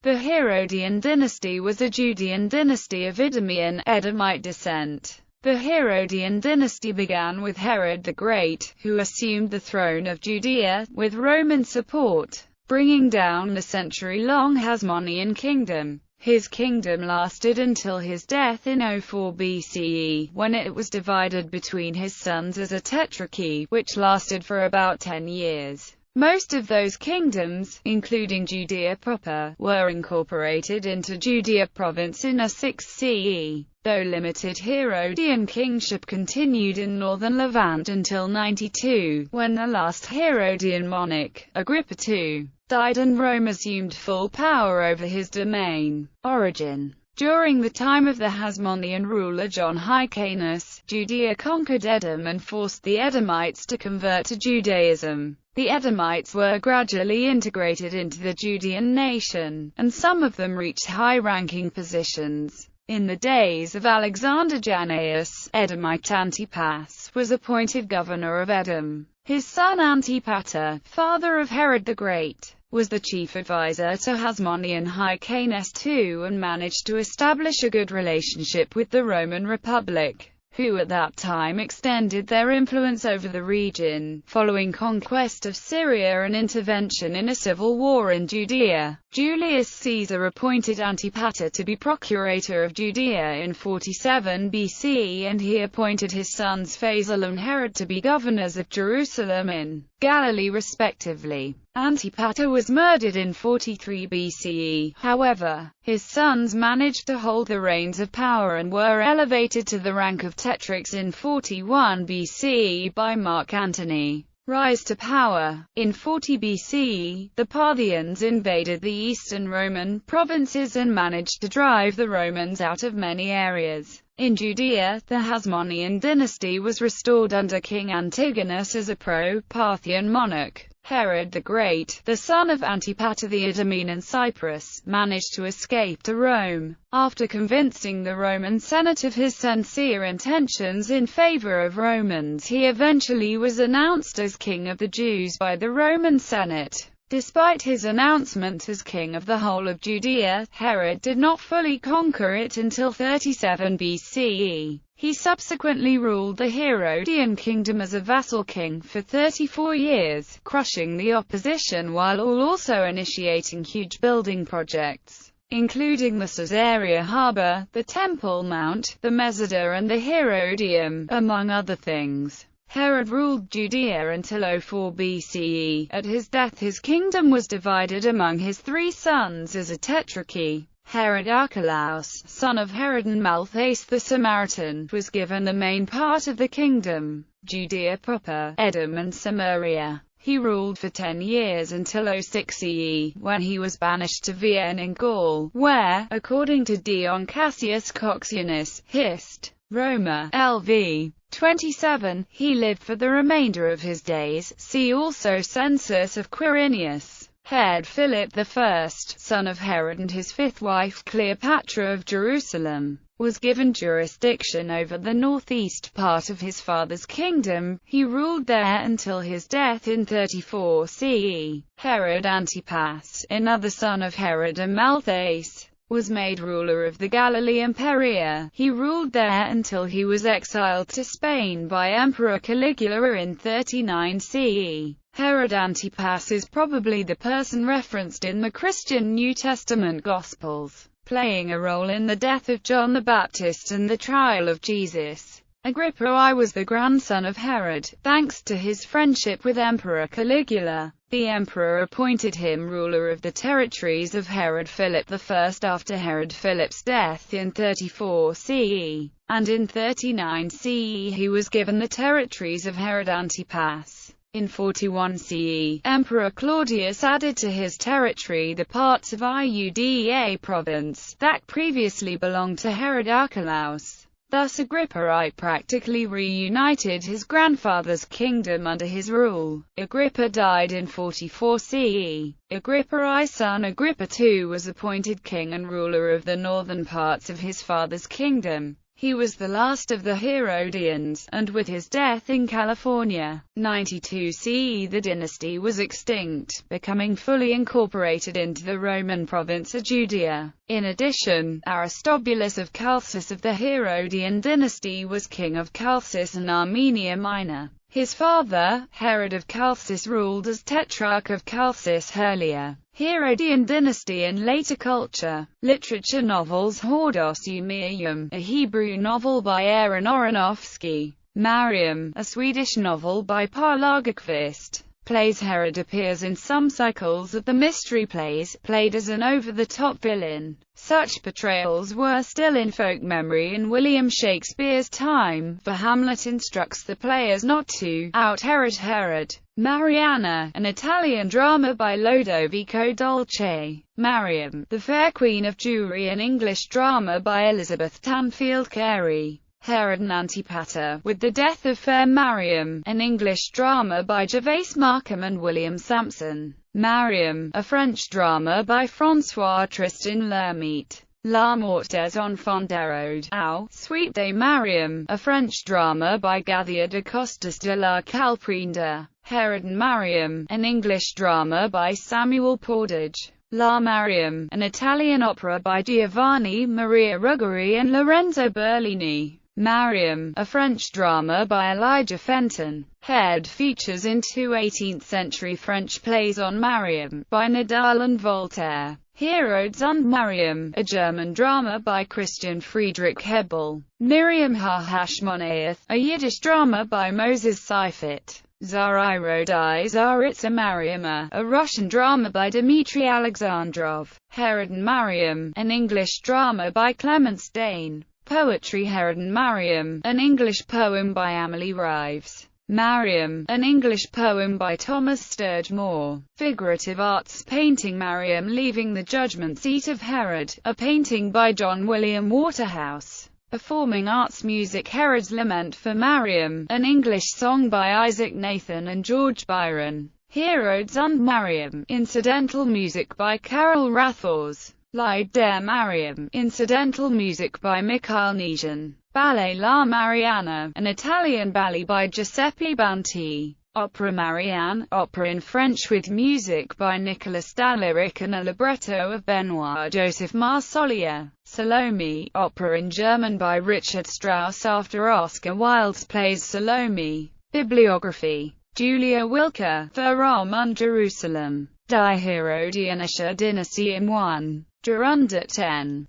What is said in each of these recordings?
The Herodian dynasty was a Judean dynasty of Idumean, Edomite descent. The Herodian dynasty began with Herod the Great, who assumed the throne of Judea, with Roman support, bringing down the century-long Hasmonean kingdom. His kingdom lasted until his death in 04 BCE, when it was divided between his sons as a tetrarchy, which lasted for about 10 years. Most of those kingdoms, including Judea proper, were incorporated into Judea province in 6 CE, though limited Herodian kingship continued in northern Levant until 92, when the last Herodian monarch, Agrippa II, died and Rome assumed full power over his domain. Origin. During the time of the Hasmonean ruler John Hyrcanus, Judea conquered Edom and forced the Edomites to convert to Judaism. The Edomites were gradually integrated into the Judean nation, and some of them reached high-ranking positions. In the days of Alexander Jannaeus, Edomite Antipas was appointed governor of Edom. His son Antipater, father of Herod the Great, was the chief advisor to Hasmonean Hyrcanus II and managed to establish a good relationship with the Roman Republic, who at that time extended their influence over the region. Following conquest of Syria and intervention in a civil war in Judea, Julius Caesar appointed Antipater to be procurator of Judea in 47 BC, and he appointed his sons Phasael and Herod to be governors of Jerusalem and Galilee respectively. Antipater was murdered in 43 BCE, however, his sons managed to hold the reins of power and were elevated to the rank of tetrarchs in 41 BCE by Mark Antony. Rise to power. In 40 BCE, the Parthians invaded the eastern Roman provinces and managed to drive the Romans out of many areas. In Judea, the Hasmonean dynasty was restored under King Antigonus as a pro-Parthian monarch. Herod the Great, the son of Antipater the Idumean and Cyprus, managed to escape to Rome. After convincing the Roman Senate of his sincere intentions in favor of Romans, he eventually was announced as King of the Jews by the Roman Senate. Despite his announcement as king of the whole of Judea, Herod did not fully conquer it until 37 BCE. He subsequently ruled the Herodian kingdom as a vassal king for 34 years, crushing the opposition while also initiating huge building projects, including the Caesarea Harbour, the Temple Mount, the Mesida and the Herodium, among other things. Herod ruled Judea until 04 BCE. At his death his kingdom was divided among his 3 sons as a tetrarchy. Herod Archelaus, son of Herod and Malchus the Samaritan, was given the main part of the kingdom, Judea proper, Edom and Samaria. He ruled for 10 years until 06 CE, when he was banished to Vienne in Gaul, where, according to Dion Cassius Cocceius, Hist. Roma, LV. 27, he lived for the remainder of his days. See also Census of Quirinius. Herod Philip I, son of Herod and his 5th wife Cleopatra of Jerusalem, was given jurisdiction over the northeast part of his father's kingdom. He ruled there until his death in 34 CE. Herod Antipas, another son of Herod and Malchus, was made ruler of the Galilee and Perea. He ruled there until he was exiled to Spain by Emperor Caligula in 39 CE. Herod Antipas is probably the person referenced in the Christian New Testament Gospels, playing a role in the death of John the Baptist and the trial of Jesus. Agrippa I was the grandson of Herod, thanks to his friendship with Emperor Caligula. The emperor appointed him ruler of the territories of Herod Philip I after Herod Philip's death in 34 CE, and in 39 CE he was given the territories of Herod Antipas. In 41 CE, Emperor Claudius added to his territory the parts of Iudaea province that previously belonged to Herod Archelaus. Thus Agrippa I practically reunited his grandfather's kingdom under his rule. Agrippa died in 44 CE. Agrippa I's son Agrippa II was appointed king and ruler of the northern parts of his father's kingdom. He was the last of the Herodians, and with his death in California, 92 CE, the dynasty was extinct, becoming fully incorporated into the Roman province of Judea. In addition, Aristobulus of Chalcis of the Herodian dynasty was king of Chalcis and Armenia Minor. His father, Herod of Chalcis, ruled as Tetrarch of Chalcis earlier. Herodian dynasty in later culture. Literature novels. Hordos Umeum, a Hebrew novel by Aaron Aronofsky. Mariam, a Swedish novel by Per Lagerkvist. Plays. Herod appears in some cycles of the mystery plays, played as an over-the-top villain. Such portrayals were still in folk memory in William Shakespeare's time, for Hamlet instructs the players not to out-Herod Herod. Mariana, an Italian drama by Lodovico Dolce. Mariam, the Fair Queen of Jewry, an English drama by Elizabeth Tanfield Carey. Herod and Antipater, with the Death of Fair Mariam, an English drama by Gervase Markham and William Sampson. Mariam, a French drama by François Tristan Lermite. La Mort des Enfants d'Hérode, ou Suite de Mariam, a French drama by Gathia de Costas de la Calprinde. Herod and Mariam, an English drama by Samuel Portage. La Mariam, an Italian opera by Giovanni Maria Ruggeri and Lorenzo Bellini. Mariam, a French drama by Elijah Fenton. Head features in two 18th-century French plays on Mariam, by Nadal and Voltaire. Herodes und Mariam, a German drama by Christian Friedrich Hebel. Miriam HaHashmonaeth, a Yiddish drama by Moses Seifert. Zaryro die Tsaritsa Mariama, a Russian drama by Dmitry Alexandrov. Herod and Mariam, an English drama by Clemence Dane. Poetry. Herod and Mariam, an English poem by Amelie Rives. Mariam, an English poem by Thomas Sturge Moore. Figurative arts. Painting. Mariam leaving the judgment seat of Herod, a painting by John William Waterhouse. Performing arts. Music. Herod's Lament for Mariam, an English song by Isaac Nathan and George Byron. Herodes und Mariam, incidental music by Carol Rathors. Lied der Mariam, incidental music by Mikhail Nesian. Ballet La Mariana, an Italian ballet by Giuseppe Banti. Opera Marianne, opera in French with music by Nicolas Dalleric and a libretto of Benoit Joseph Marsollier. Salome, opera in German by Richard Strauss after Oscar Wilde's plays Salome. Bibliography. Julia Wilker, The Rome und Jerusalem. Die Herodianische Dynastie im 1. Jahrhundert 10.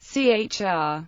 Chr.